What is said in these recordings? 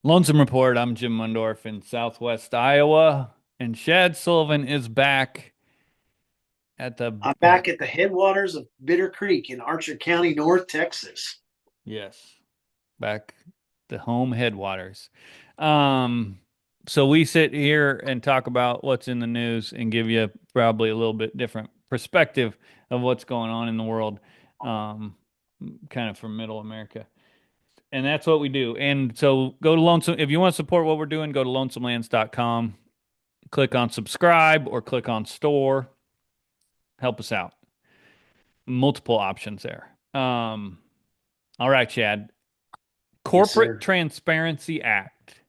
Lonesome Report. I'm Jim Mundorf in Southwest Iowa, and Shad Sullivan is back at the I'm back at the headwaters of Bitter Creek in Archer County, North Texas. yes, back the home headwaters. Um, so we sit here and talk about what's in the news and give you probably a little bit different perspective of what's going on in the world, um, kind of from Middle America. And that's what we do. And so go to Lonesome if you want to support what we're doing, go to lonesomelands.com, click on subscribe or click on store. Help us out. Multiple options there. All right, Chad. Yes, Corporate sir. Transparency Act.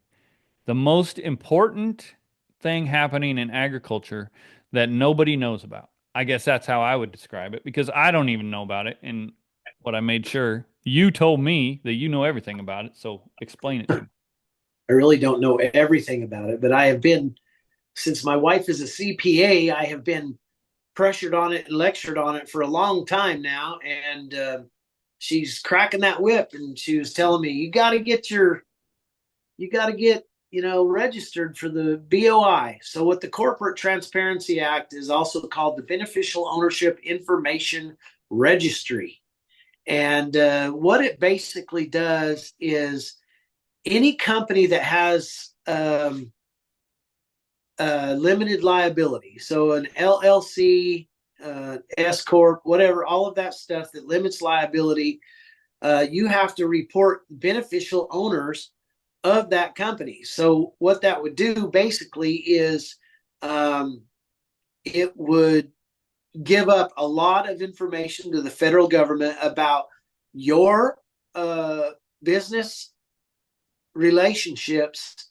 The most important thing happening in agriculture that nobody knows about. I guess that's how I would describe it because I don't even know about it. And what I made sure you told me that you know everything about it. So explain it to me. I really don't know everything about it, but I have been, since my wife is a CPA, I have been pressured on it and lectured on it for a long time now. And she's cracking that whip and she was telling me, you got to get, registered for the BOI. So, what the Corporate Transparency Act is also called the Beneficial Ownership Information Registry. And what it basically does is any company that has limited liability, so an LLC, S Corp, whatever, all of that stuff that limits liability, you have to report beneficial owners of that company. So what that would do basically is um, it would give up a lot of information to the federal government about your uh, business relationships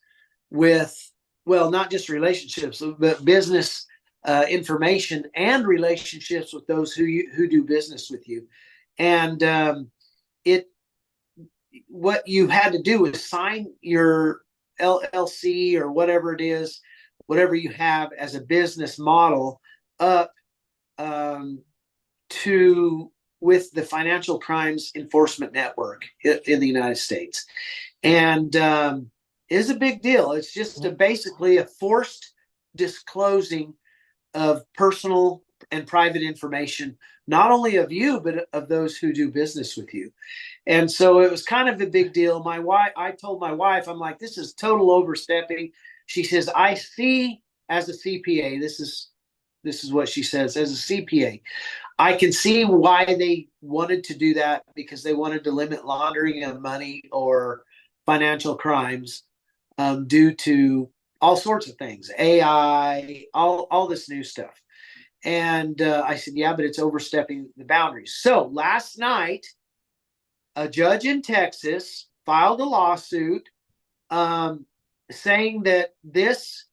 with, well, not just relationships, but business information and relationships with those who do business with you. And it what you had to do is sign your LLC or whatever it is, whatever you have as a business model up um, to with the Financial Crimes Enforcement Network in the United States, and is a big deal. It's just basically a forced disclosing of personal and private information, not only of you but of those who do business with you. And so it was kind of a big deal. I told my wife, I'm like, this is total overstepping. She says, I see as a CPA, this is what she says, as a CPA, I can see why they wanted to do that because they wanted to limit laundering of money or financial crimes due to all sorts of things, AI, all this new stuff. And I said, yeah, but it's overstepping the boundaries. So last night, a judge in Texas filed a lawsuit um, saying that this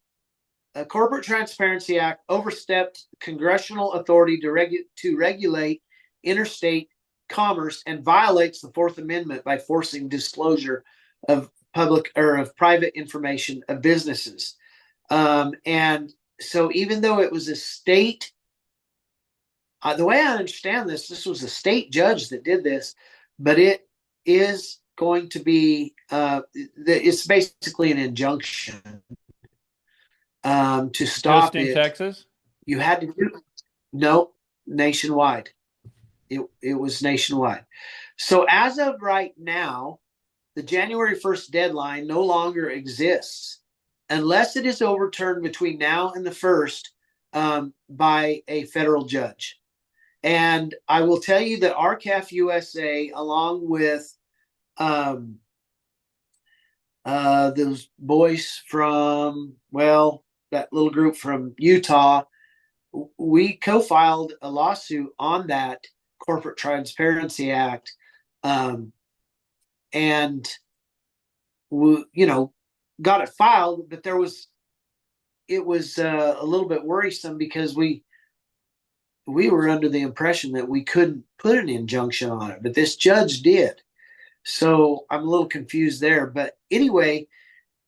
Corporate Transparency Act overstepped congressional authority to regulate interstate commerce and violates the Fourth Amendment by forcing disclosure of public or of private information of businesses. And so, even though it was a state, the way I understand this was a state judge that did this, but it is going to be, it's basically an injunction to Just stop in it. Texas? You had to do no nationwide. It was nationwide. So as of right now, the January 1st deadline no longer exists unless it is overturned between now and the first by a federal judge. And I will tell you that RCAF USA, along with um, those boys from, well, that little group from Utah, we co-filed a lawsuit on that Corporate Transparency Act, um, and we, got it filed. But it was a little bit worrisome because we were under the impression that we couldn't put an injunction on it, but this judge did. So I'm a little confused there. But anyway,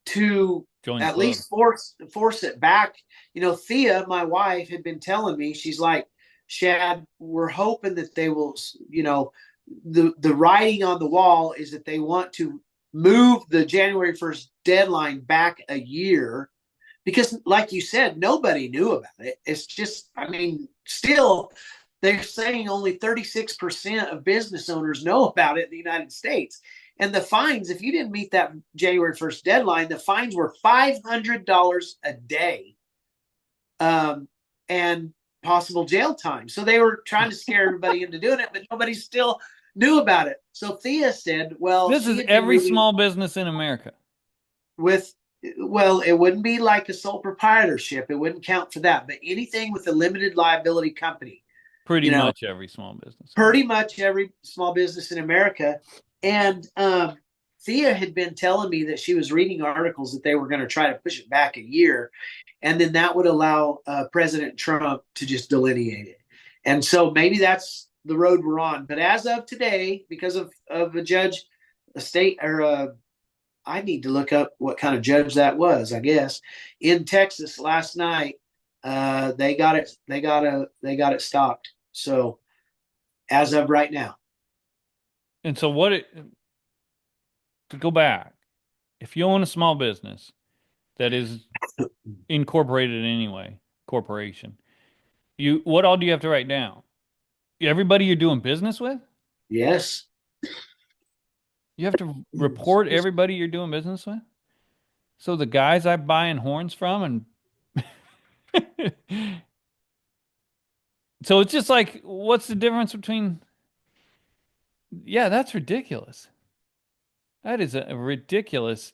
to Join the at club. least force it back. Thea, my wife, had been telling me, she's like, Shad, we're hoping that they will, the writing on the wall is that they want to move the January 1st deadline back a year because, like you said, nobody knew about it. It's just, I mean, still, they're saying only 36% of business owners know about it in the United States. And the fines, if you didn't meet that January 1st deadline, the fines were $500 a day, and possible jail time. So they were trying to scare everybody into doing it, but nobody still knew about it. So Thea said, well, This she is had been every moving small business in America. with, well, it wouldn't be like a sole proprietorship. It wouldn't count for that, but anything with a limited liability company, Pretty you know, much every small business. pretty much every small business in America. And Thea had been telling me that she was reading articles that they were going to try to push it back a year. And then that would allow President Trump to just delineate it. And so maybe that's the road we're on. But as of today, because of a judge, a state, or I need to look up what kind of judge that was, I guess, in Texas last night, they got it. They got it stopped. So as of right now. And so to go back, if you own a small business that is incorporated in any way, corporation, what all do you have to write down? Everybody you're doing business with? Yes. You have to report everybody you're doing business with? So the guys I'm buying horns from and so it's just like, what's the difference between, yeah, that's ridiculous. That is a ridiculous.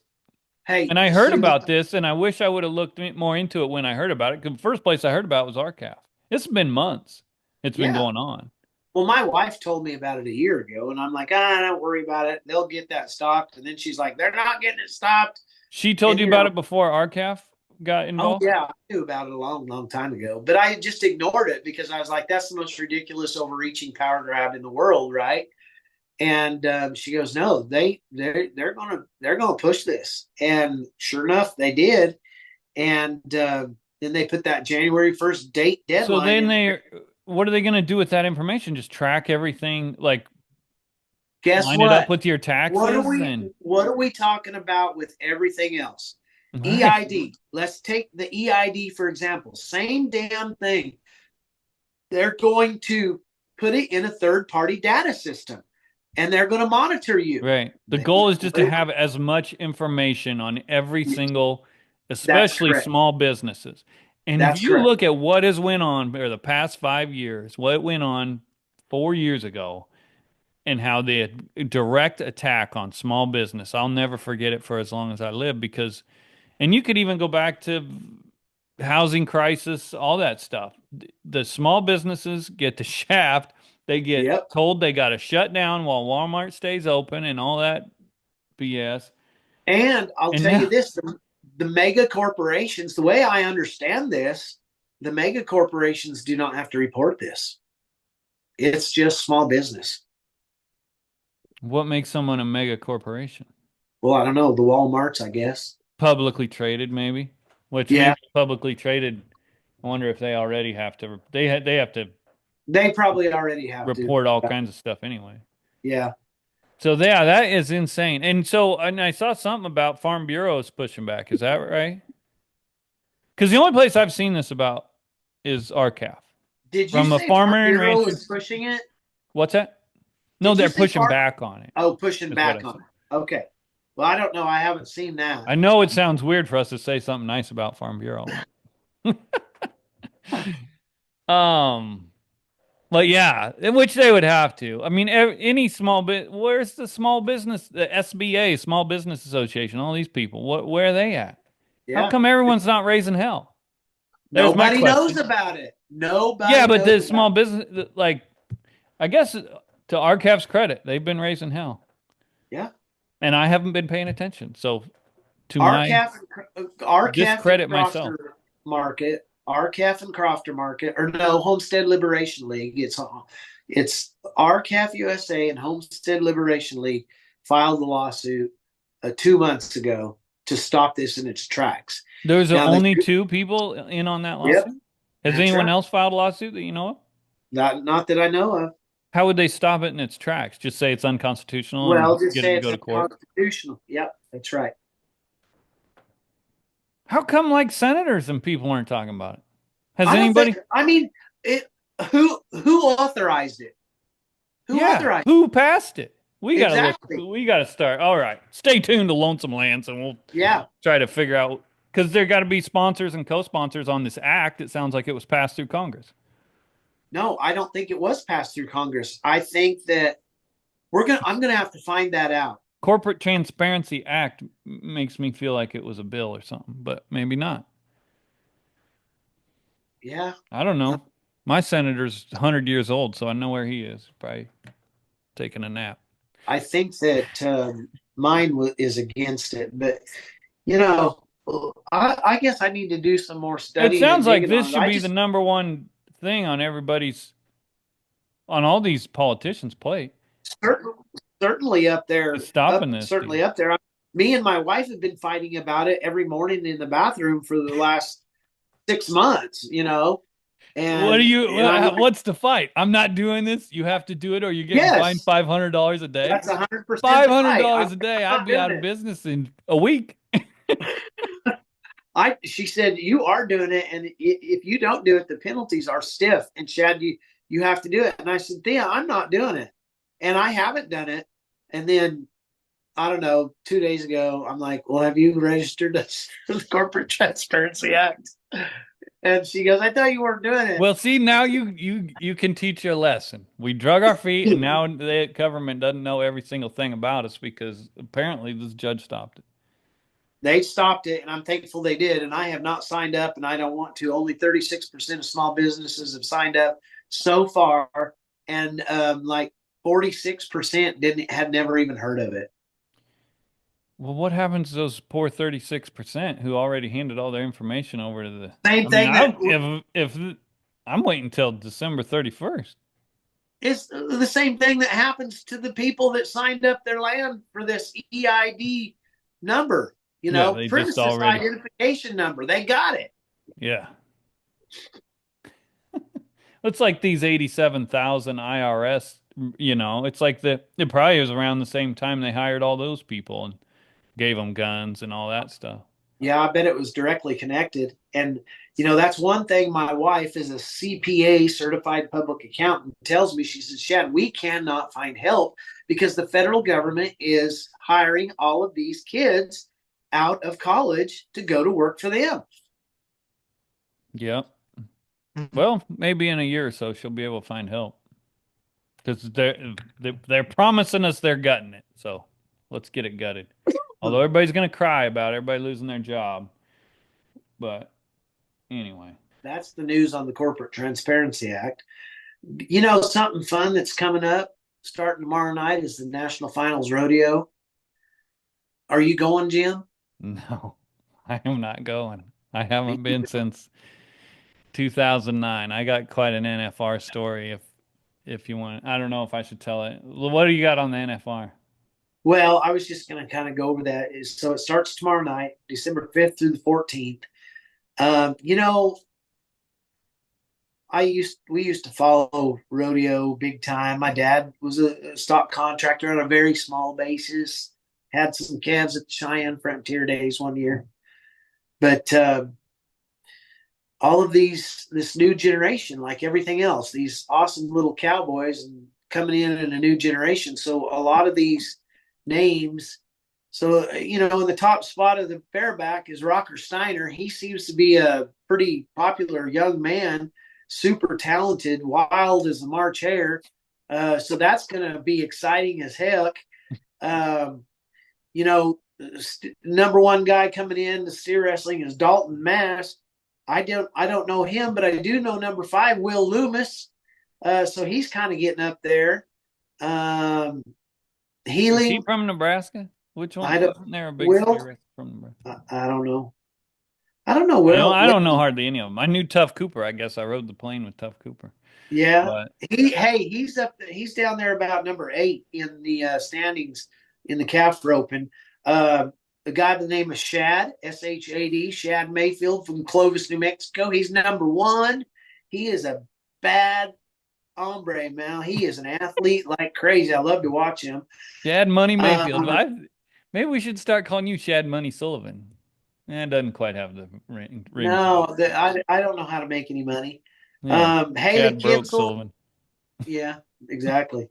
Hey, And I heard Sue. about this, and I wish I would have looked more into it when I heard about it. Because the first place I heard about it was RCAF. It's been months. It's been Yeah. going on. Well, my wife told me about it a year ago, and I'm like, don't worry about it. They'll get that stopped. And then she's like, they're not getting it stopped. She told And, you about it before RCAF got oh, involved? yeah, I knew about it a long, long time ago. But I just ignored it because I was like, that's the most ridiculous, overreaching power grab in the world, right? And she goes, no, they're gonna push this, and sure enough, they did. And then they put that January 1st date So deadline then in there. what are they going to do with that information? Just track everything, like Guess line it up what? with your taxes and, What are we talking about with everything else? right. EID. Let's take the EID for example. Same damn thing. They're going to put it in a third party data system and they're going to monitor you. Right. The goal is just to have as much information on every single, That's especially correct. small businesses. And if That's you correct. look at what has went on for the past 5 years, what went on 4 years ago, and how the direct attack on small business, I'll never forget it for as long as I live because, and you could even go back to housing crisis, all that stuff. The small businesses get the shaft. They get Yep. told they got to shut down while Walmart stays open and all that BS. And I'll And tell you now, this, the mega corporations, the way I understand this, the mega corporations do not have to report this. It's just small business. what makes someone a mega corporation? Well, I don't know. The Walmarts, I guess. Publicly traded, maybe. Which Yeah, maybe publicly traded. I wonder if they already have to. They have to they probably already have to. report all kinds of stuff anyway. Yeah. So yeah, that is insane. And I saw something about Farm Bureaus pushing back. Is that right? Because the only place I've seen this about is RCAF Did you from a say Farm farmer and Bureau rancher. is pushing it? What's that? No, Did you they're say pushing Farm? back on it. Oh, pushing Is what I back on said. it. Okay. Well, I don't know. I haven't seen that. I know it sounds weird for us to say something nice about Farm Bureau. Um, but yeah, in which they would have to. I mean, any small bit. Where's the small business, the SBA, Small Business Association? All these people. Where are they at? How Yeah. come everyone's not raising hell? There's my Nobody knows question. about it. Yeah, Nobody but knows the about small it. business, like, I guess to RCAF's credit, they've been raising hell, Yeah. and I haven't been paying attention. So, to my RCAF, RCAF and discredit myself, Crofter Market, RCAF and Crofter Market, or no, Homestead Liberation League. It's RCAF USA and Homestead Liberation League filed the lawsuit 2 months ago to stop this in its tracks. there's Now, only two people in on that yep, lawsuit. Has that's anyone right. else filed a lawsuit that you know of? Not that I know of. How would they stop it in its tracks? Just say it's unconstitutional and Well, just get it say to it's go to court? unconstitutional. Yep, that's right. How come like senators and people aren't talking about it? Has I don't think. anybody? I mean, it, who authorized it? Who Yeah, authorized who passed it? We it? got to look. Exactly? We got to start. All right, stay tuned to Lonesome Lands, and we'll Yeah. try to figure out because there got to be sponsors and co-sponsors on this act. It sounds like it was passed through Congress. No, I don't think it was passed through Congress. I think that I'm gonna have to find that out. Corporate Transparency Act makes me feel like it was a bill or something, but maybe not. Yeah. I don't know. My senator's 100 years old, so I know where he is. Probably taking a nap. I think that mine is against it, but you know, I guess I need to do some more It studying and sounds like digging this on it. should I be the just number one thing on everybody's, on all these politicians' plate. certainly, certainly up It's there, stopping this certainly deal. up there. Me and my wife have been fighting about it every morning in the bathroom for the last 6 months. What do you, And I'm like, what's the fight? I'm not doing this. You have to do it or you're getting fined yes, $500 a day. that's 100% the fight. $500 a day. I'll I'm be not out doing of it. business in a week. She said you are doing it, and if you don't do it, the penalties are stiff. And Shad, you have to do it. And I said, Thea, I'm not doing it, and I haven't done it. And then I don't know, 2 days ago, I'm like, well, have you registered us for the Corporate Transparency Act? And she goes, I thought you weren't doing it. Well, see, now you can teach you a lesson. We drug our feet, and now the government doesn't know every single thing about us because apparently this judge stopped it. They stopped it, and I'm thankful they did. And I have not signed up, and I don't want to. Only 36% of small businesses have signed up so far, and like 46% didn't had never even heard of it. Well, what happens to those poor 36% who already handed all their information over to the? Same I mean, thing that if I'm waiting until December 31st. is the same thing that happens to the people that signed up their land for this EID number. Yeah, they just Premises already. identification number. They got it. Yeah. It's like these 87,000 IRS, it's like it probably was around the same time they hired all those people and gave them guns and all that stuff. Yeah, I bet it was directly connected. And, that's one thing my wife is a CPA, certified public accountant, tells me. She says, Shad, we cannot find help because the federal government is hiring all of these kids out of college to go to work for them. Yeah. Well, maybe in a year or so she'll be able to find help because they're promising us they're gutting it. So let's get it gutted. Although everybody's gonna cry about everybody losing their job, but anyway. That's the news on the Corporate Transparency Act. Something fun that's coming up starting tomorrow night is the National Finals Rodeo. Are you going, Jim? No, I am not going. I haven't been since 2009. I got quite an NFR story if you want. I don't know if I should tell it. What do you got on the NFR? Well, I was just going to kind of go over that. So it starts tomorrow night, December 5th through the 14th. Um, you know, we used to follow rodeo big time. My dad was a stock contractor on a very small basis. Had some calves at the Cheyenne Frontier Days one year, but all of this new generation, like everything else, these awesome little cowboys and coming in a new generation. So a lot of these names. So, in the top spot of the bareback is Rocker Steiner. He seems to be a pretty popular young man, super talented, wild as a March hare. So that's going to be exciting as heck. Um, Number one guy coming in to steer wrestling is Dalton Mass. I don't know him, but I do know number 5, Will Loomis. So he's kind of getting up there. Is he Healing. from Nebraska? Which one? I don't. Wasn't there a big Will. steer from Nebraska? I don't know. I don't know. I don't know Will. hardly any of them. I knew Tough Cooper. I guess I rode the plane with Tough Cooper. Yeah. But He's up. He's down there about number 8 in the standings in the calf roping. A guy by the name of Shad, Shad, Shad Mayfield from Clovis, New Mexico. He's number 1. He is a bad hombre, man. He is an athlete like crazy. I love to watch him. Shad Money Mayfield. Um, Maybe we should start calling you Shad Money Sullivan. It doesn't quite have the ring to it. no, I don't know how to make any money. Yeah. Haley Shad Broke Kinsel, Sullivan. yeah, exactly.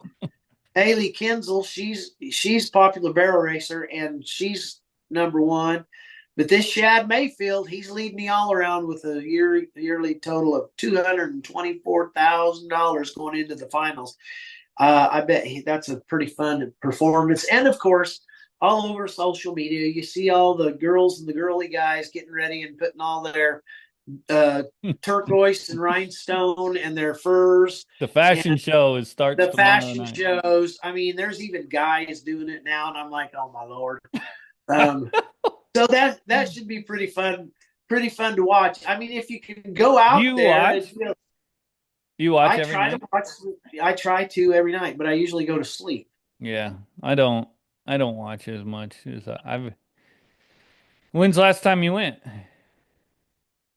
Haley Kinsel, she's popular barrel racer and she's number one. But this Shad Mayfield, he's leading me all around with a yearly total of $224,000 going into the finals. I bet that's a pretty fun performance. And of course, all over social media, you see all the girls and the girly guys getting ready and putting all their uh, turquoise and rhinestone and their furs The fashion and show starts the tomorrow fashion night. shows. I mean, there's even guys doing it now, and I'm like, oh my lord. Um, so that should be pretty fun to watch. I mean, if you can go Do out you there watch? and you know, You watch I every try to night? watch. I try to every night, but I usually go to sleep. Yeah, I don't. I don't watch as much as I've. When's the last time you went?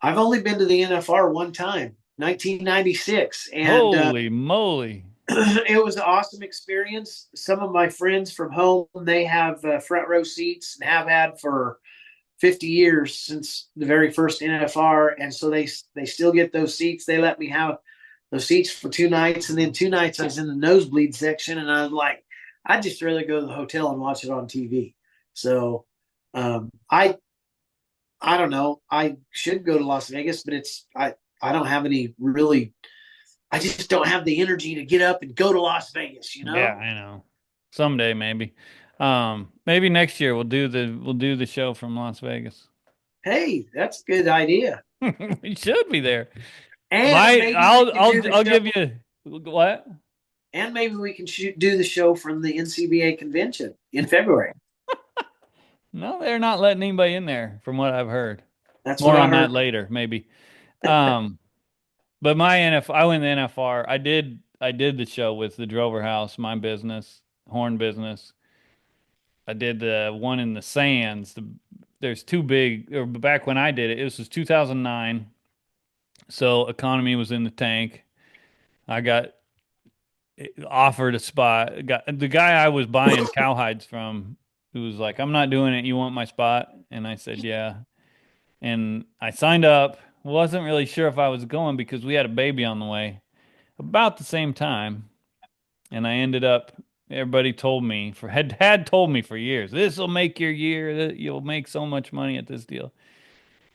I've only been to the NFR one time, 1996, and Holy moly! it was an awesome experience. Some of my friends from home, they have front row seats and have had for 50 years since the very first NFR, and so they still get those seats. They let me have those seats for 2 nights, and then 2 nights I was in the nosebleed section, and I was like, I'd just rather go to the hotel and watch it on TV. So I don't know. I should go to Las Vegas, but I don't have any really. I just don't have the energy to get up and go to Las Vegas. You Yeah, know. I know. Someday maybe. Maybe next year we'll do the show from Las Vegas. Hey, that's a good idea. We should be there. And maybe we can do the I'll show. give you what? And maybe we can do the show from the NCBA convention in February. No, they're not letting anybody in there, from what I've heard. That's what More I on that heard. later, maybe. Um, but I went to the NFR. I did the show with the Drover House, my business, horn business. I did the one in the sands. There's two big, or back when I did it, it was 2009. So economy was in the tank. I got offered a spot. Got the guy I was buying cowhides from, who was like, "I'm not doing it. You want my spot?" And I said, "Yeah." And I signed up. Wasn't really sure if I was going because we had a baby on the way about the same time. And I ended up. Everybody told me had told me for years, this will make your year. That you'll make so much money at this deal.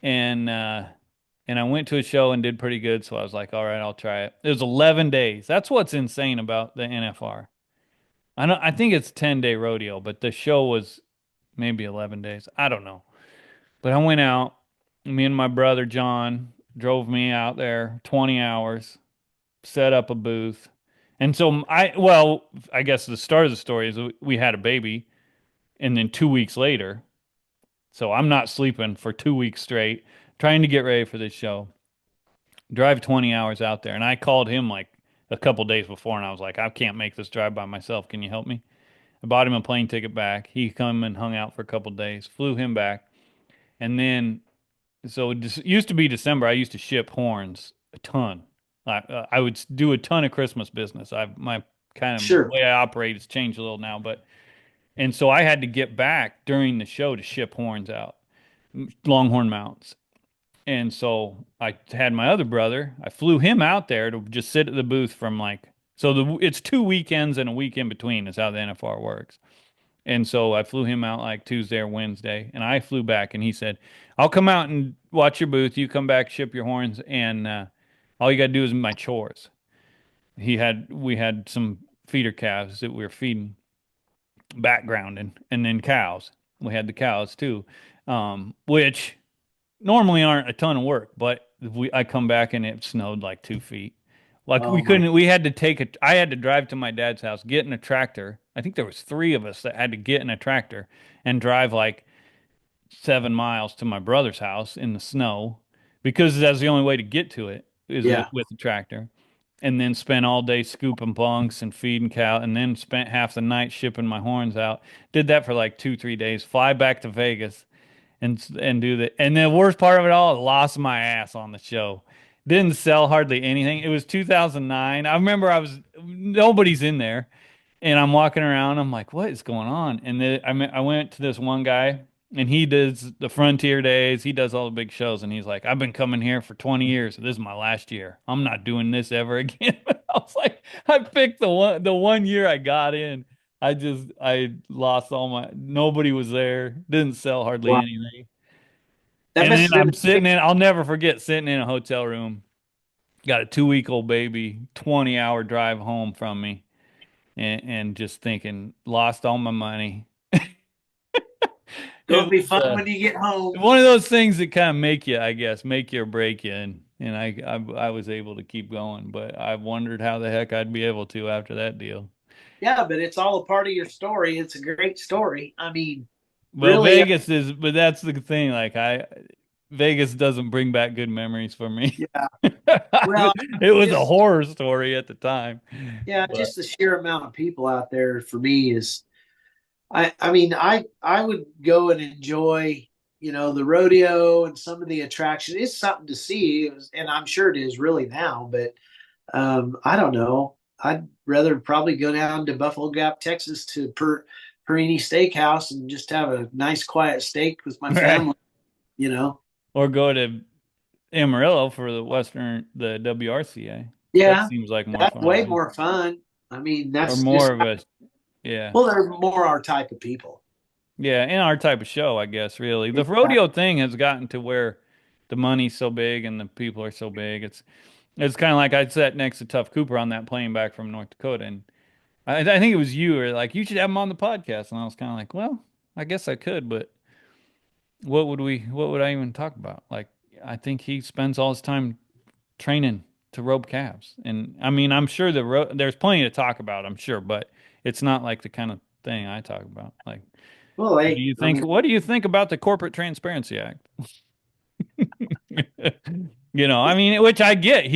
And and I went to a show and did pretty good. So I was like, all right, I'll try it. It was 11 days. That's what's insane about the NFR. I think it's 10-day rodeo, but the show was maybe 11 days. I don't know. But I went out. Me and my brother John drove me out there 20 hours, set up a booth. And so I guess the start of the story is we had a baby, and then 2 weeks later, so I'm not sleeping for 2 weeks straight, trying to get ready for this show. Drive 20 hours out there. And I called him like a couple days before, and I was like, I can't make this drive by myself. Can you help me? I bought him a plane ticket back. He come and hung out for a couple days, flew him back. And then, so it used to be December. I used to ship horns a ton. I would do a ton of Christmas business. My kind of Sure. way I operate has changed a little now, but and so I had to get back during the show to ship horns out, longhorn mounts. And so I had my other brother. I flew him out there to just sit at the booth from like so it's 2 weekends and a week in between is how the NFR works. And so I flew him out like Tuesday or Wednesday, and I flew back, and he said, "I'll come out and watch your booth. You come back, ship your horns, and all you got to do is my chores." We had some feeder calves that we were feeding, backgrounding, and then cows. We had the cows too, which normally aren't a ton of work, but I come back and it snowed like 2 feet. Like we Oh my. couldn't, we had to I had to drive to my dad's house, get in a tractor. I think there was three of us that had to get in a tractor and drive like 7 miles to my brother's house in the snow because that's the only way to get to it is Yeah. with the tractor. And then spent all day scooping bunks and feeding cow, and then spent half the night shipping my horns out. Did that for like 2, 3 days. Fly back to Vegas and do that. And the worst part of it all, I lost my ass on the show. Didn't sell hardly anything. It was 2009. I remember nobody's in there. And I'm walking around. I'm like, what is going on? And then I went to this one guy, and he does the Frontier Days. He does all the big shows, and he's like, I've been coming here for 20 years. This is my last year. I'm not doing this ever again. I was like, I picked the one year I got in. I lost all my. Nobody was there. Didn't sell hardly Wow. anything. That And must then have been I'm sitting in. I'll never forget sitting in a hotel room. Got a 2 week old baby. 20-hour drive home from me and just thinking, lost all my money. gonna It be was fun when you get home. one of those things that kind of make you, I guess, make you or break you. And I was able to keep going, but I wondered how the heck I'd be able to after that deal. Yeah, but it's all a part of your story. It's a great story. I mean, Well, really, but that's the thing. Vegas doesn't bring back good memories for me. yeah. Well, It was a just horror story at the time. yeah, But just the sheer amount of people out there for me is I mean I would go and enjoy, the rodeo and some of the attraction. It's something to see, and I'm sure it is really now, but I don't know. I'd rather probably go down to Buffalo Gap, Texas to Perini Steakhouse and just have a nice quiet steak with my right. family, you know. Or go to Amarillo for the WRCA. That Yeah, seems like more that's fun to way me. more fun. I mean, Or that's more just of a, yeah. well, they're more our type of people. Yeah, in our type of show, I guess, really. The rodeo thing has gotten to where the money's so big and the people are so big. It's kind of like I sat next to Tuff Cooper on that plane back from North Dakota, and I think it was you or like you should have him on the podcast, and I was kind of like, well, I guess I could, but what would I even talk about? Like, I think he spends all his time training to rope calves, and I mean, I'm sure there's plenty to talk about, I'm sure, but it's not like the kind of thing I talk about. Like, Well, I mean, what do you think about the Corporate Transparency Act? I mean, which I get.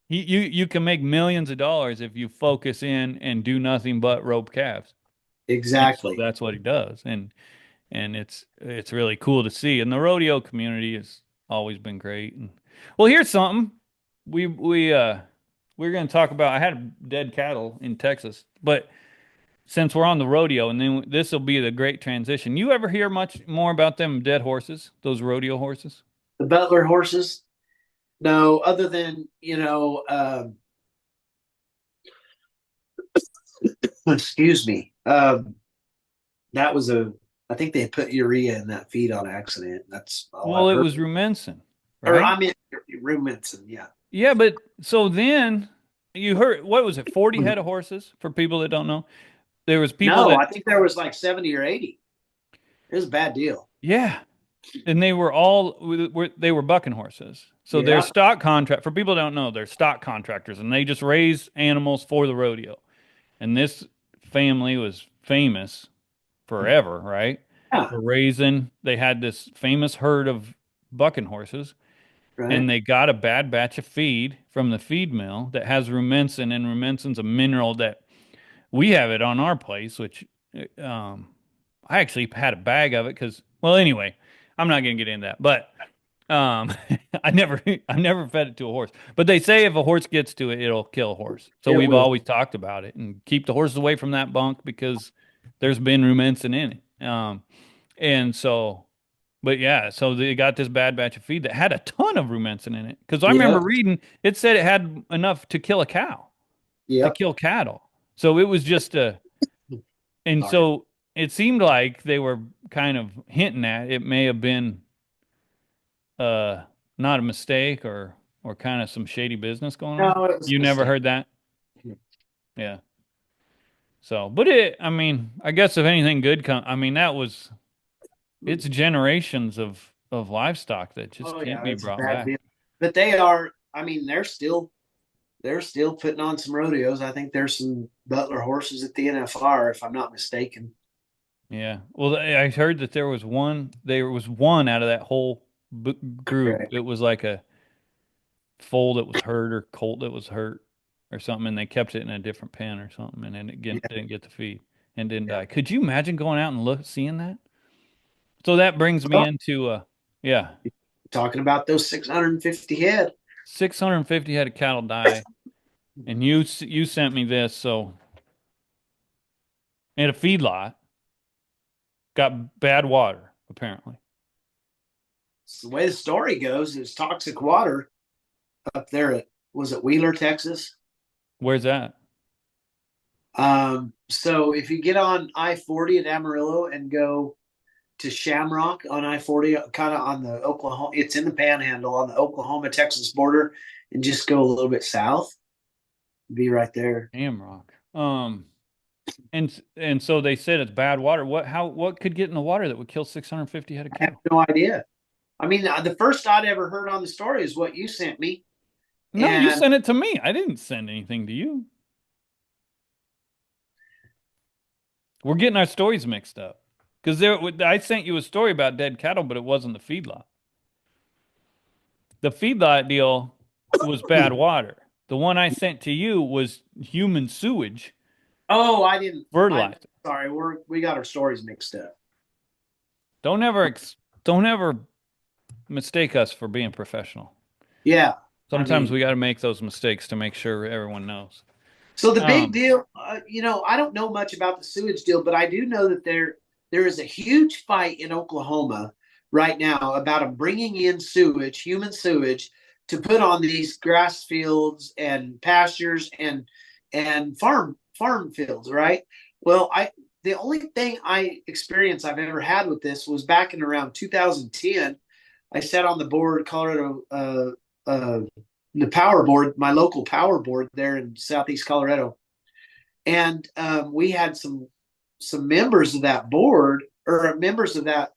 You can make millions of dollars if you focus in and do nothing but rope calves. And so exactly. that's what he does. And it's really cool to see. And the rodeo community has always been great. And well, here's something. We're going to talk about. I had dead cattle in Texas, but since we're on the rodeo, and then this will be the great transition. You ever hear much more about them dead horses, those rodeo horses? The Butler horses, no, other than excuse me. That was I think they put urea in that feed on accident. That's all Well, I've it heard. was Rumensin, Or right? I mean, ruminants, and yeah. Yeah, but so then you heard what was it, 40 head of horses for people that don't know? There was people No, that I think there was like 70 or 80. It was a bad deal. yeah, and they were bucking horses. So they're Yeah. stock contract for people that don't know, they're stock contractors and they just raise animals for the rodeo. And this family was famous forever, right? Yeah. For raising, they had this famous herd of bucking horses and Right. they got a bad batch of feed from the feed mill that has rumensin, and rumensin's a mineral that we have it on our place, which um, I actually had a bag of it because, well, anyway, I'm not going to get into that, but um, I never fed it to a horse, but they say if a horse gets to it, it'll kill a horse. So It we've will. always talked about it and keep the horses away from that bunk because there's been rumensin in it. And so, but yeah, so they got this bad batch of feed that had a ton of rumensin in it. Because I remember Yep. reading it said it had enough to kill a cow, to Yep. kill cattle. So it was just and Sorry. so it seemed like they were kind of hinting at it may have been uh not a mistake or kind of some shady business going on. No, it was a You never mistake. heard that? Yeah. So, but I mean, I guess if anything good I mean, it's generations of livestock that just Oh can't yeah, be it's a brought bad back. deal. But they are. I mean, they're still putting on some rodeos. I think there's some Butler horses at the NFR, if I'm not mistaken. Yeah. Well, I heard that there was one out of that whole group. Right. It was like a foal that was hurt or colt that was hurt or something, and they kept it in a different pen or something, and then it Yeah. didn't get the feed and didn't Yeah. die. Could you imagine going out and seeing that? So that brings me Well, into yeah. talking about those 650 head. 650 head of cattle die, and you sent me this. So at a feedlot, got bad water apparently. So the way the story goes is toxic water up there at, was it Wheeler, Texas? Where's that? So if you get on I-40 at Amarillo and go to Shamrock on I-40, kind of on the Oklahoma, it's in the Panhandle on the Oklahoma Texas border, and just go a little bit south, be right there. Amrock. And so they said it's bad water. What could get in the water that would kill 650 head of I have cattle? no idea. I mean, the first I'd ever heard on the story is what you sent me, No, you and sent it to me. I didn't send anything to you. We're getting our stories mixed up. Because I sent you a story about dead cattle, but it wasn't the feedlot. The feedlot deal was bad water. The one I sent to you was human sewage, oh, I didn't. I fertilizer. sorry, we got our stories mixed up. Don't ever mistake us for being professional. Yeah, I Sometimes mean, we got to make those mistakes to make sure everyone knows. so the big Um, deal, I don't know much about the sewage deal, but I do know that there is a huge fight in Oklahoma right now about them bringing in sewage, human sewage, to put on these grass fields and pastures and farm fields, right? Well, I the only thing I experience I've ever had with this was back in around 2010. I sat on the board, Colorado, the power board, my local power board there in Southeast Colorado, and we had some members of that board or members of that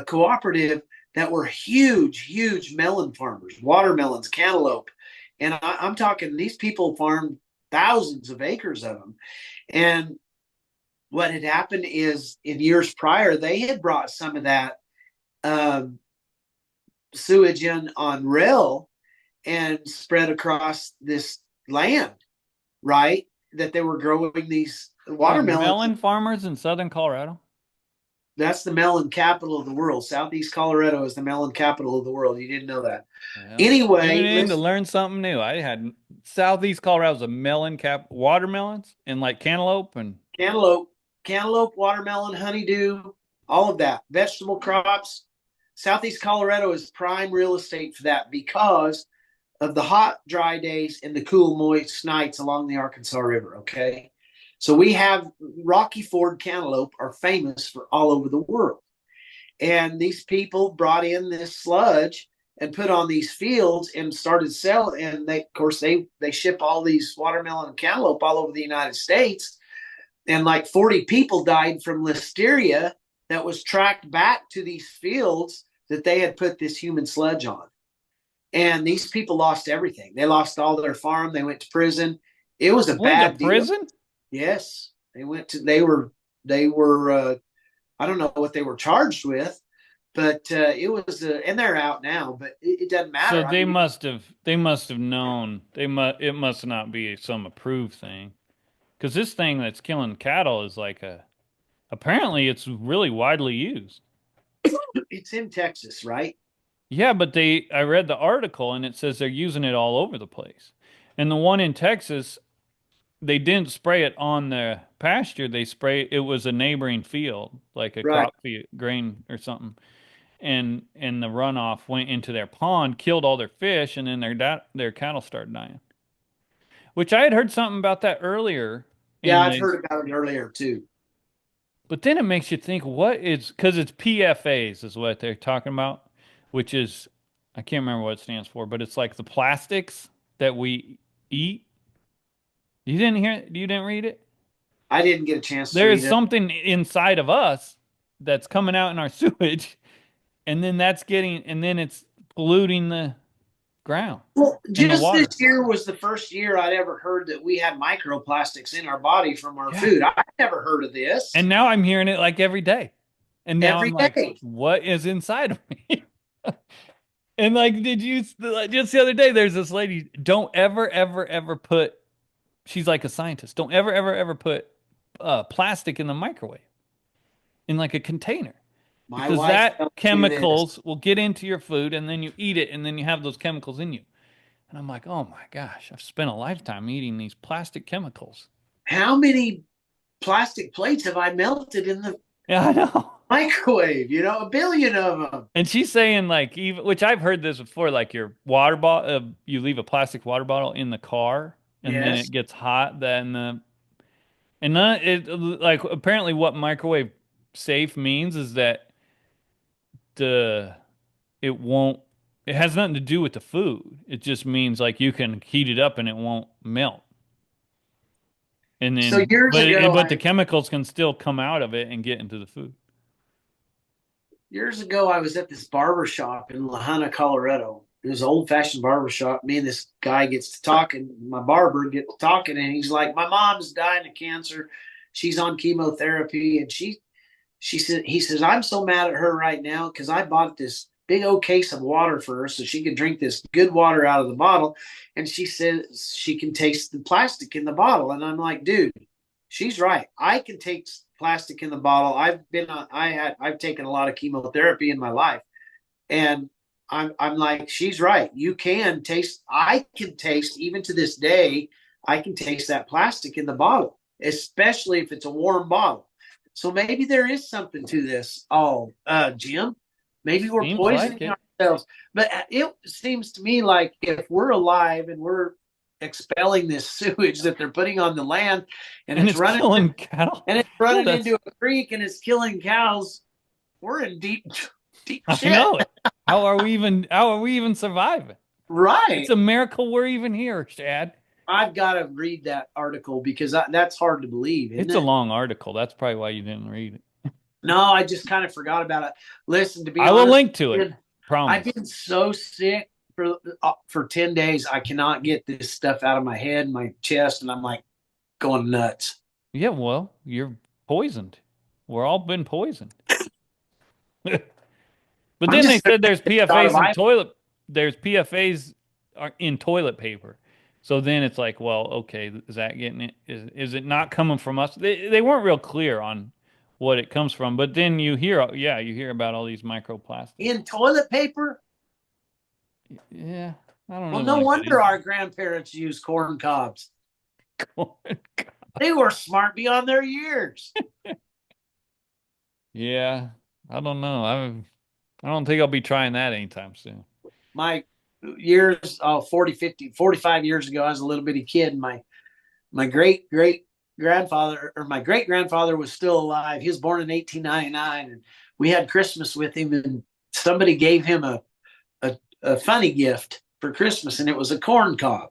cooperative that were huge melon farmers, watermelons, cantaloupe, and I'm talking these people farmed thousands of acres of them, and what had happened is in years prior they had brought some of that um, sewage in on rail and spread across this land, right? That they were growing these like watermelons. melon farmers in southern Colorado. That's the melon capital of the world. Southeast Colorado is the melon capital of the world. You didn't know that. Well, tune Anyway, in to listen, learn something new. I had Southeast Colorado's a melon cap watermelons and like cantaloupe and cantaloupe, cantaloupe, watermelon, honeydew, all of that. Vegetable crops. Southeast Colorado is prime real estate for that because of the hot, dry days and the cool, moist nights along the Arkansas River. Okay. So we have Rocky Ford cantaloupe are famous for all over the world. And these people brought in this sludge and put on these fields and started selling. And they, of course, they ship all these watermelon and cantaloupe all over the United States. And like 40 people died from listeria that was tracked back to these fields that they had put this human sludge on. And these people lost everything. They lost all their farm. They went to prison. It was a went to bad deal. prison. Yes, they went to. They were. I don't know what they were charged with, but it was. And they're out now. But it doesn't So matter. I they mean, must have they must have known it must not be some approved thing because this thing that's killing cattle is like a apparently it's really widely used. it's in Texas, right? Yeah, but I read the article and it says they're using it all over the place. And the one in Texas, they didn't spray it on the pasture. They spray it was a neighboring field, like a Right. crop field, grain or something. And the runoff went into their pond, killed all their fish, and then their cattle started dying. Which I had heard something about that earlier Yeah, in I've the heard about it earlier too. but then it makes you think what is because it's PFAs is what they're talking about, which is I can't remember what it stands for, but it's like the plastics that we eat. You didn't read it? I didn't get a chance to There read is it. something inside of us that's coming out in our sewage, and then and then it's polluting the ground Well, and the just this water. year was the first year I'd ever heard that we had microplastics in our body from our Yeah. food. I never heard of this And now I'm hearing it like every day. And now I'm every like, day. what is inside of me? And like, like, just the other day, there's this lady, don't ever put, she's like a scientist, don't ever put plastic in the microwave in like a container My because wife that tells me this. chemicals will get into your food and then you eat it and then you have those chemicals in you. And I'm like, oh my gosh, I've spent a lifetime eating these plastic chemicals. How many plastic plates have I melted in the Yeah, I know. microwave? You know, a billion of them. And she's saying like even which I've heard this before, like your water bottle, you leave a plastic water bottle in the car, and then it Yes. gets hot. Then the and none it like apparently what microwave safe means is that the it won't. It has nothing to do with the food. It just means like you can heat it up and it won't melt. And So then, but the I chemicals can still come out of it and get into the food. years ago I was at this barber shop in Lahaina, Colorado. It was an old fashioned barber shop. Me and this guy gets to talking. My barber gets to talking, and he's like, "My mom's dying of cancer. She's on chemotherapy, and she said he says I'm so mad at her right now because I bought this big old case of water for her so she could drink this good water out of the bottle, and she says she can taste the plastic in the bottle, and I'm like, dude, she's right. I can taste plastic in the bottle. I've taken a lot of chemotherapy in my life, and I'm like, she's right. You can taste. I can taste even to this day. I can taste that plastic in the bottle, especially if it's a warm bottle. So maybe there is something to this. Oh, Jim, maybe we're Seems like poisoning it. ourselves. But it seems to me like if we're alive and we're expelling this sewage that they're putting on the land, and And it's it's running killing cattle. and it's Yeah, running that's into a creek and it's killing cows, we're in deep I shit. know it. How are we even surviving? It's Right. a miracle we're even here, Chad. I've got to read that article because that's hard to believe, isn't It's a it? long article. That's probably why you didn't read it. No, I just kind of forgot about it. Listen, to be I will honest, link to it. I've Promise. been so sick for 10 days. I cannot get this stuff out of my head, my chest, and I'm like going nuts. Yeah, well, you're poisoned. We're all been poisoned. But I'm then they just said there's thought of PFAs in I there's PFAs in toilet paper. So then it's like, well, okay, is that getting it? Is it not coming from us? They weren't real clear on what it comes from, but then you hear, yeah, you hear about all these microplastics. in toilet paper. Yeah, I don't Well, really no want to get wonder into our grandparents used corn cobs. it. They were smart beyond their years. Yeah, I don't know. I don't think I'll be trying that anytime soon. My years, 40, 50, 45 years ago, I was a little bitty kid. My great grandfather, or my great grandfather, was still alive. He was born in 1899, and we had Christmas with him. And somebody gave him a funny gift for Christmas, and it was a corn cob,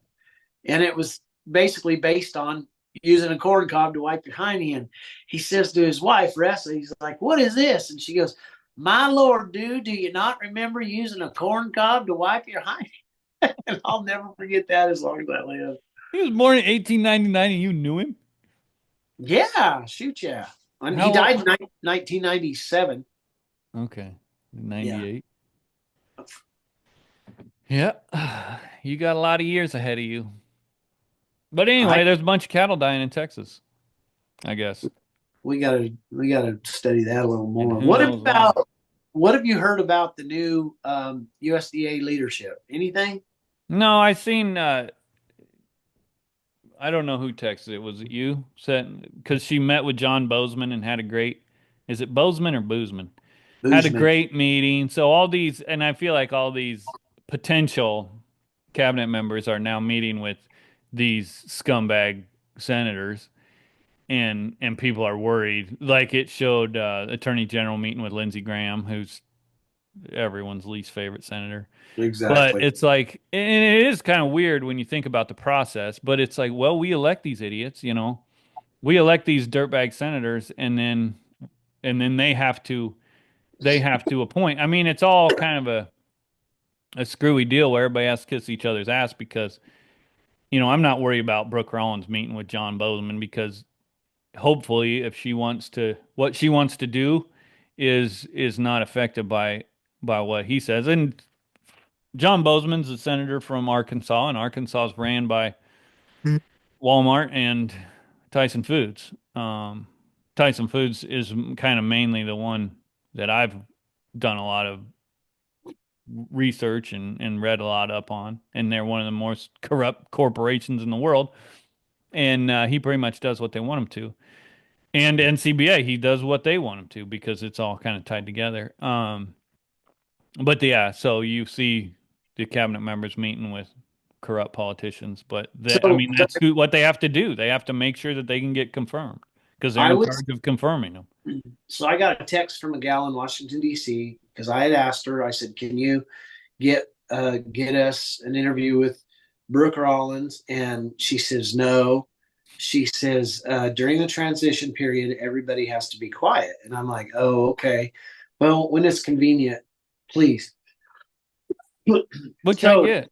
and it was basically based on using a corn cob to wipe your hiney. And he says to his wife, Ressa, he's like, "What is this?" And she goes, "My Lord, dude, do you not remember using a corn cob to wipe your hiney?" And I'll never forget that as long as I live. He was born in 1899 and you knew him? Yeah, shoot, yeah. And he How died old? in 1997. Okay, Yeah. 98. Yeah, you got a lot of years ahead of you. But I anyway, there's a bunch of cattle dying in Texas, I guess. we gotta study that a little And more. who knows why. What have you heard about the new USDA leadership? Anything? No, I seen I don't know who texted it. Was it you? Said because she met with John Bozeman and had a great, is it Bozeman or Boozman? Had a Boozman. great meeting. So all these, and I feel like all these potential cabinet members are now meeting with these scumbag senators, and people are worried. Like it showed Attorney General meeting with Lindsey Graham, who's everyone's least favorite senator. But Exactly. it's like, and it is kind of weird when you think about the process, but it's like, well, we elect these idiots, you know, we elect these dirtbag senators, and then they have to appoint. I mean, it's all kind of a screwy deal where everybody has to kiss each other's ass because, I'm not worried about Brooke Rollins meeting with John Bozeman because hopefully if what she wants to do is not affected by what he says. And John Bozeman's a senator from Arkansas, and Arkansas is ran by Walmart and Tyson Foods. Tyson Foods is kind of mainly the one that I've done a lot of research and read a lot up on, and they're one of the most corrupt corporations in the world. And he pretty much does what they want him to. And NCBA, he does what they want him to because it's all kind of tied together. But yeah, so you see the cabinet members meeting with corrupt politicians, but I So mean that's what they have to do. They have to make sure that they can get confirmed because they're I in was charge of confirming them. so I got a text from a gal in Washington D.C. because I had asked her. I said, "Can you get us an interview with Brooke Rollins?" And she says, "No." She says, "During the transition period, everybody has to be quiet." And I'm like, "Oh, okay. Well, when it's convenient, please." Which I So get.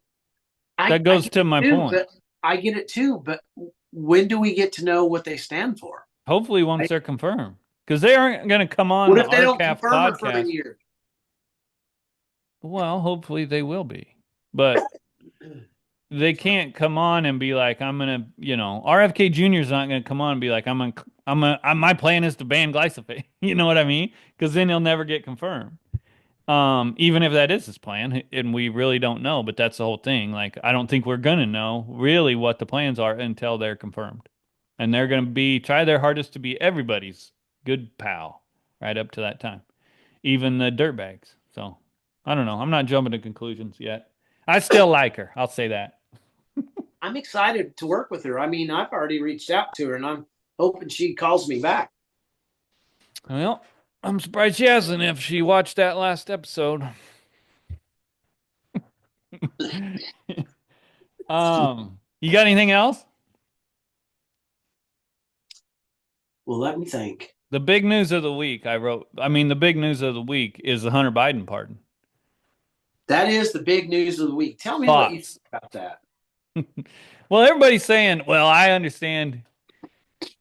I That I goes get to it my too, point. but I get it too. But when do we get to know what they stand for? Hopefully, once Right? they're confirmed, because they aren't going to come on What the if they don't RCAF confirm her for a podcast. year? Well, hopefully they will be, but they can't come on and be like, "I'm gonna," RFK Jr. is not gonna come on and be like, My plan is to ban glyphosate." You know what I mean? Because then he'll never get confirmed. Even if that is his plan, and we really don't know, but that's the whole thing. Like, I don't think we're gonna know really what the plans are until they're confirmed, and they're gonna try their hardest to be everybody's good pal right up to that time, even the dirtbags. So, I don't know. I'm not jumping to conclusions yet. I still like her. I'll say that. I'm excited to work with her. I mean, I've already reached out to her, and I'm hoping she calls me back. Well, I'm surprised she hasn't if she watched that last episode. You got anything else? Well, let me think. The big news of the week, the big news of the week is the Hunter Biden pardon. That is the big news of the week. Tell me what you think Thoughts? about that. Well, everybody's saying, well, I understand.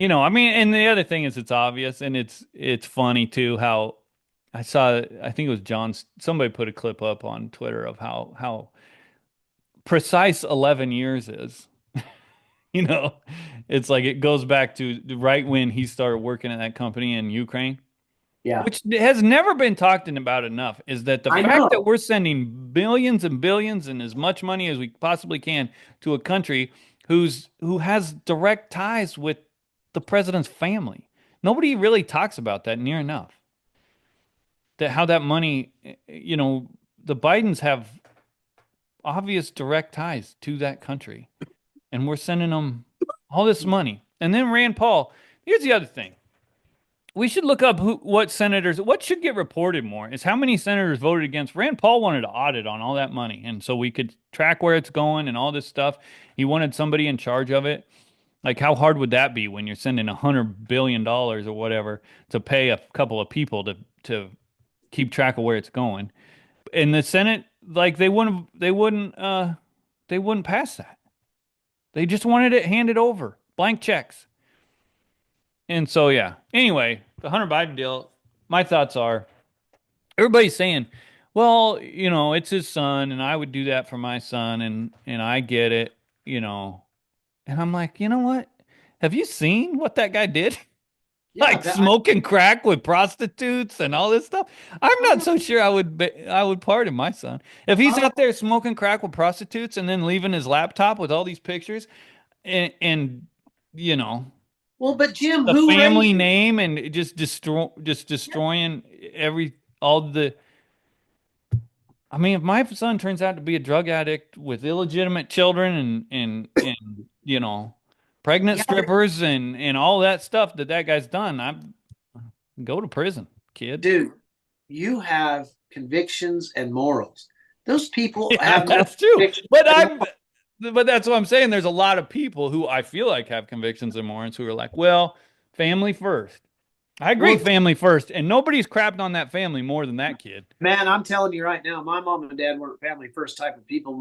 And the other thing is it's obvious and it's funny too how I think it was somebody put a clip up on Twitter of how precise 11 years is. You know, it's like it goes back to right when he started working at that company in Ukraine, Yeah, which has never been talked about enough, is that the I fact that know. we're sending billions and billions and as much money as we possibly can to a country who has direct ties with the president's family. Nobody really talks about that near enough. That how that money, the Bidens have obvious direct ties to that country, and we're sending them all this money. And then Rand Paul, here's the other thing. We should look up what should get reported more is how many senators voted against. Rand Paul wanted to audit on all that money, and so we could track where it's going and all this stuff. He wanted somebody in charge of it. Like, how hard would that be when you're sending $100 billion or whatever to pay a couple of people to keep track of where it's going? In the Senate, like they wouldn't pass that. They just wanted it handed over, blank checks. And so, yeah. Anyway, the Hunter Biden deal, my thoughts are everybody's saying, well, it's his son, and I would do that for my son, and I get it, you know. And I'm like, you know what? Have you seen what that guy did? Yeah, Like smoking crack with prostitutes and all this stuff. I'm I not know. so sure I would pardon my son. If he's Oh, out there smoking crack with prostitutes and then leaving his laptop with all these pictures and you know, well, but Jim, the who family raised him? name and just Yeah, destroying all the if my son turns out to be a drug addict with illegitimate children and pregnant yeah, strippers and all that stuff that guy's done, I go to prison, kid. dude, you have convictions and morals. Those people Yeah, have no that's true. convictions But and I'm morals. but that's what I'm saying. There's a lot of people who I feel like have convictions and morals who are like, well, family first. I agree, Well, family first, and nobody's crapped on that family more than that kid. man, I'm telling you right now, my mom and dad weren't family first type of people.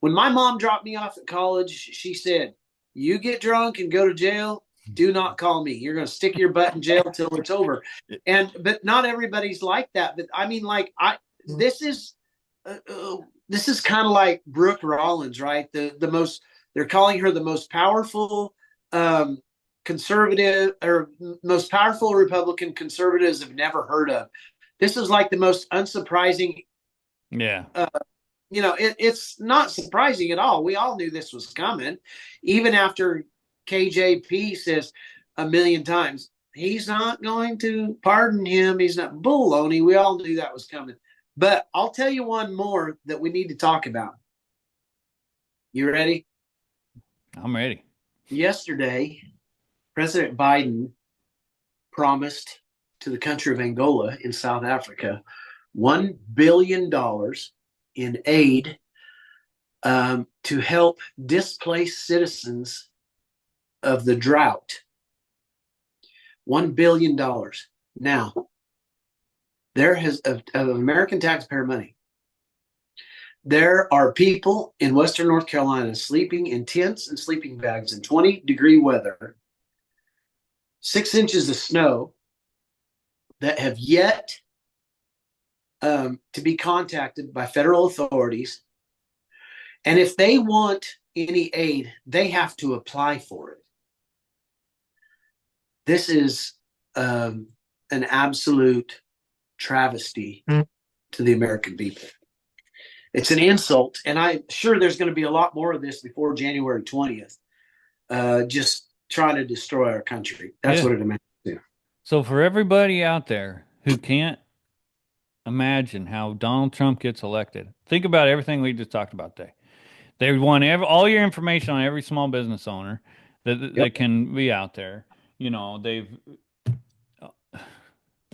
When my mom dropped me off at college, she said, "You get drunk and go to jail. Do not call me. You're going to stick your butt in jail till it's over." And but not everybody's like that. But I mean, like this is this is kind of like Brooke Rollins, right? The most they're calling her the most powerful um, conservative or most powerful Republican conservatives have never heard of. This is like the most unsurprising Yeah. It's not surprising at all. We all knew this was coming, even after KJP says a million times he's not going to pardon him. He's not baloney. We all knew that was coming. But I'll tell you one more that we need to talk about. You ready? I'm ready. Yesterday, President Biden promised to the country of Angola in South Africa $1 billion in aid to help displaced citizens of the drought. $1 billion. Now, there has of American taxpayer money. There are people in Western North Carolina sleeping in tents and sleeping bags in 20-degree weather, 6 inches of snow, that have yet to be contacted by federal authorities. And if they want any aid, they have to apply for it. This is an absolute travesty to the American people. It's an insult, and I'm sure there's going to be a lot more of this before January 20th. Just trying to destroy our country. That's what it amounts to. So for everybody out there who can't imagine how Donald Trump gets elected, think about everything we just talked about today. They want all your information on every small business owner Yep. that can be out there. They've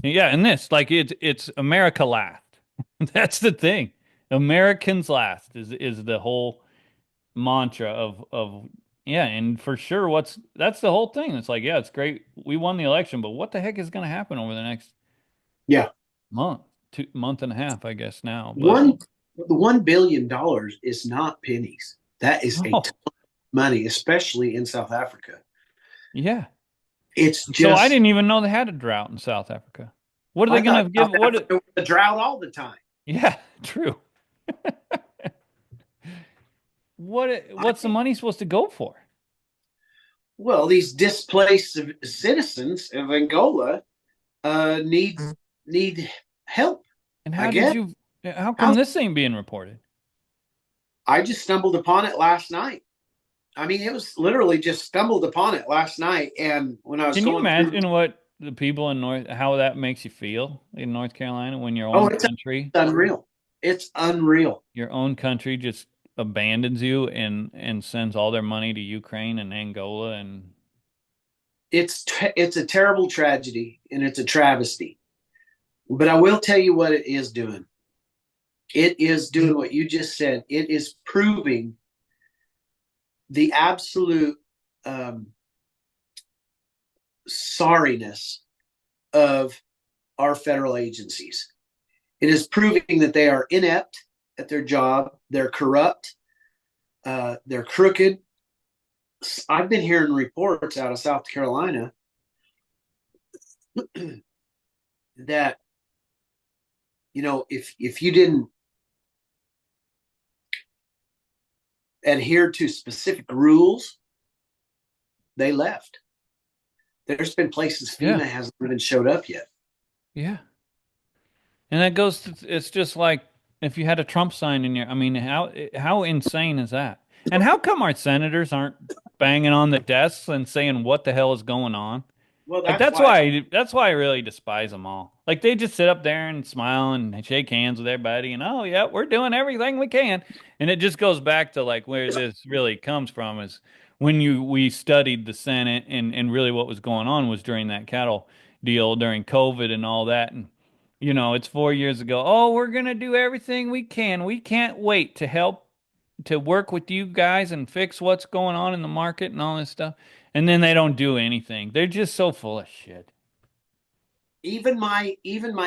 yeah, and this like it's America last. That's the thing. Americans last is the whole mantra of yeah, and for sure that's the whole thing. It's like, yeah, it's great. We won the election, but what the heck is going to happen over the next Yeah. month, 2 month and a half, I guess now. But One the $1 billion is not pennies. That is a ton oh, of money, especially in South Africa. yeah. It's So I just didn't even know they had a drought in South Africa. What are they I going thought to give? South Africa was a drought all the time. Yeah, true. I What's the money supposed to go for? Well, these displaced citizens of Angola need help. And I guess how come how this ain't being reported? I just stumbled upon it last night. I mean, it was literally just stumbled upon it last night, and when I was Can you going through, imagine what the people in how that makes you feel in North Carolina when oh, it's unreal. It's unreal. your own country just abandons you and sends all their money to Ukraine and Angola and It's a terrible tragedy, and it's a travesty. But I will tell you what it is doing. It is doing what you just said. It is proving the absolute um, sorriness of our federal agencies. It is proving that they are inept at their job. They're corrupt. They're crooked. I've been hearing reports out of South Carolina that if you didn't adhere to specific rules, they left. There's been places yeah, FEMA hasn't even showed up yet. yeah. And that goes to, it's just like if you had a Trump sign in your, I mean, how insane is that? And how come our senators aren't banging on the desks and saying what the hell is going on? Well, Like that's why. that's why I really despise them all. Like they just sit up there and smile and shake hands with everybody and oh yeah, we're doing everything we can. And it just goes back to like where this really comes from is when we studied the Senate and really what was going on was during that cattle deal during COVID and all that. And it's 4 years ago. Oh, we're gonna do everything we can. We can't wait to help to work with you guys and fix what's going on in the market and all this stuff. And then they don't do anything. They're just so full of shit. Even my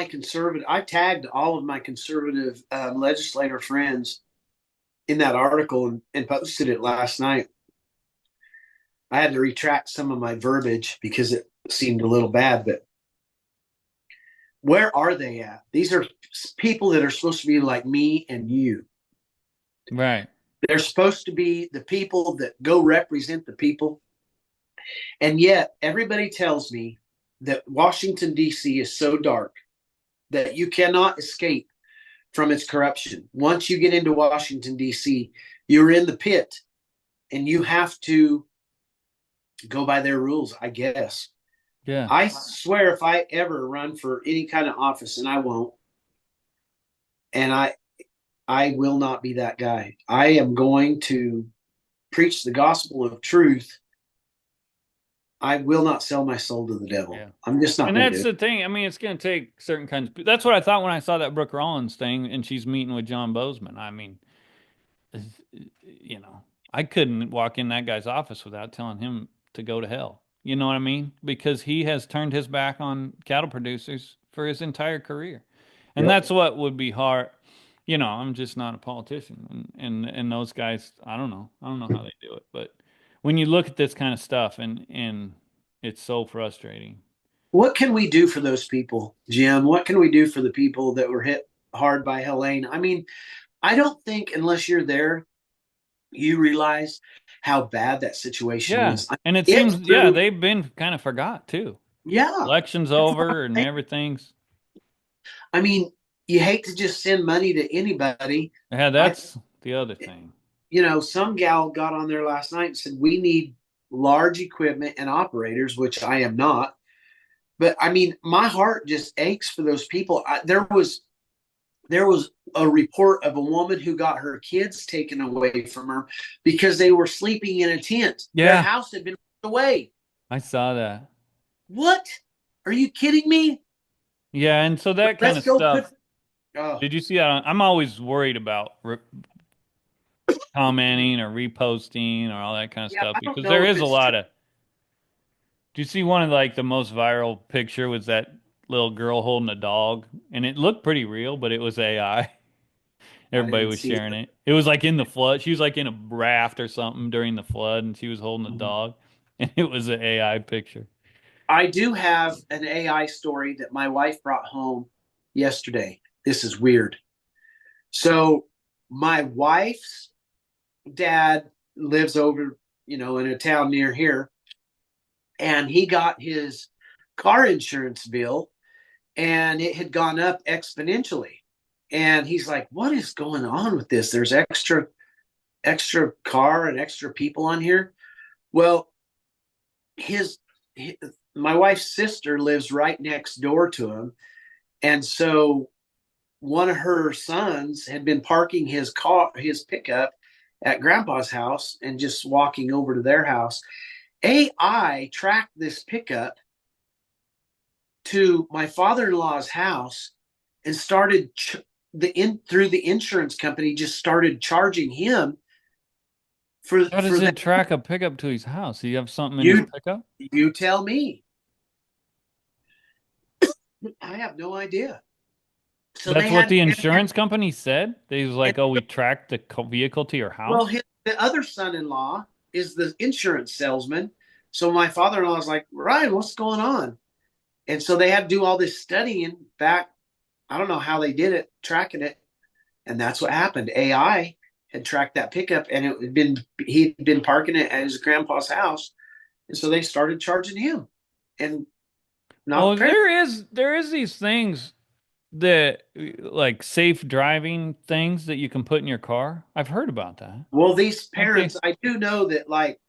conservative, I tagged all of my conservative legislator friends in that article and posted it last night. I had to retract some of my verbiage because it seemed a little bad, but where are they at? These are people that are supposed to be like me and you. Right. They're supposed to be the people that go represent the people. And yet, everybody tells me that Washington, D.C. is so dark that you cannot escape from its corruption. Once you get into Washington, D.C., you're in the pit and you have to go by their rules, I guess. Yeah. I swear if I ever run for any kind of office, and I won't, and I will not be that guy. I am going to preach the gospel of truth. I will not sell my soul to the devil. Yeah. I'm just not And going to that's do it. the thing. I mean, it's going to take certain kinds of, that's what I thought when I saw that Brooke Rollins thing and she's meeting with John Bozeman. I mean, you know, I couldn't walk in that guy's office without telling him to go to hell. You know what I mean? Because he has turned his back on cattle producers for his entire career. And Yep. that's what would be hard. You know, I'm just not a politician. And those guys, I don't know. I don't know how they do it. But when you look at this kind of stuff and it's so frustrating. What can we do for those people, Jim? What can we do for the people that were hit hard by Helene? I mean, I don't think unless you're there, you realize how bad that situation Yeah. is. And it It seems, yeah, through, they've been kind of forgot too. yeah. Election's That's what over and I'm saying. everything's, I mean, you hate to just send money to anybody. yeah, I, that's the other thing. some gal got on there last night and said, we need large equipment and operators, which I am not. But I mean, my heart just aches for those people. There was a report of a woman who got her kids taken away from her because they were sleeping in a tent. Their Yeah, house had been ripped away. I saw that. What? Are you kidding me? Yeah, and so that kind Let's of go put. stuff. Oh, Did you see that? I'm always worried about commenting or reposting or all that kind of yeah. stuff I don't because there know if is a it's true. lot of. Do you see one of like the most viral picture was that little girl holding a dog, and it looked pretty real, but it was AI. I Everybody didn't was see sharing it. It was like in the flood. She was like in a raft or something during the flood, and she was holding a it. dog, and it was an AI picture. I do have an AI story that my wife brought home yesterday. This is weird. So, my wife's dad lives over, in a town near here, and he got his car insurance bill and it had gone up exponentially. And he's like, "What is going on with this? There's extra car and extra people on here." Well, his my wife's sister lives right next door to him, and so one of her sons had been parking his pickup at grandpa's house and just walking over to their house. AI tracked this pickup to my father-in-law's house and started through the insurance company, just started charging him How for does that. it track a pickup to his house? Do you have something in his you pickup? you tell me. I have no idea. So That's they what had the insurance company said. They was and like, "Oh, we tracked the vehicle to your well, house." the other son-in-law is the insurance salesman. So my father-in-law is like, Ryan, what's going on? And so they had to do all this studying back. I don't know how they did it, tracking it. And that's what happened. AI had tracked that pickup and he'd been parking it at his grandpa's house. And so they started charging him. And not Well, apparently. there is these things that like safe driving things that you can put in your car. I've heard about that. Well, these Aren't they? parents, I do know that like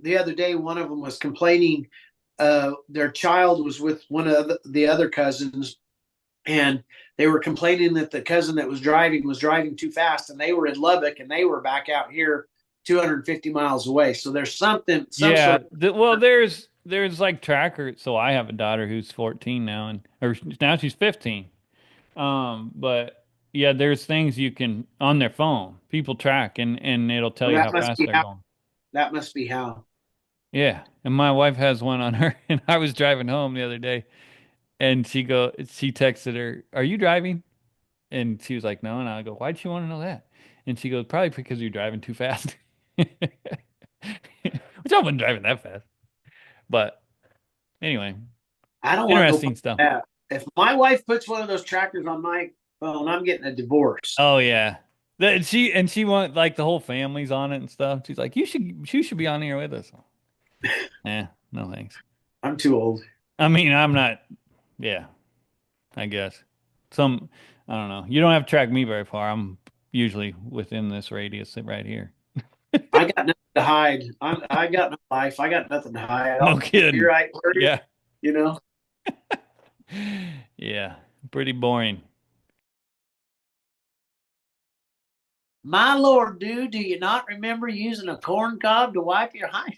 the other day, one of them was complaining their child was with one of the other cousins, and they were complaining that the cousin that was driving too fast, and they were in Lubbock, and they were back out here 250 miles away. So there's some Yeah. sort of. Well, there's like tracker. So I have a daughter who's 14 now, and or now she's 15. But yeah, there's things you can on their phone. People track and it'll tell Well, you how fast they're going. that must be how. Yeah, and my wife has one on her, and I was driving home the other day, and she texted her, "Are you driving?" And she was like, "No," and I go, "Why'd she want to know that?" And she goes, "Probably because you're driving too fast," which I wasn't driving that fast. But anyway, I don't want no part interesting of stuff. that. If my wife puts one of those trackers on my phone, I'm getting a divorce. Oh yeah, she want like the whole family's on it and stuff. She's like, you should be on here with us." No thanks. I'm too old. I mean, I'm not. Yeah, I guess some. I don't know. You don't have to track me very far. I'm usually within this radius right here. I got nothing to hide. I got no life. I got nothing to hide. No I'll be kidding. right where Yeah. you know. Yeah. Pretty boring. My Lord, dude, do you not remember using a corn cob to wipe your hind?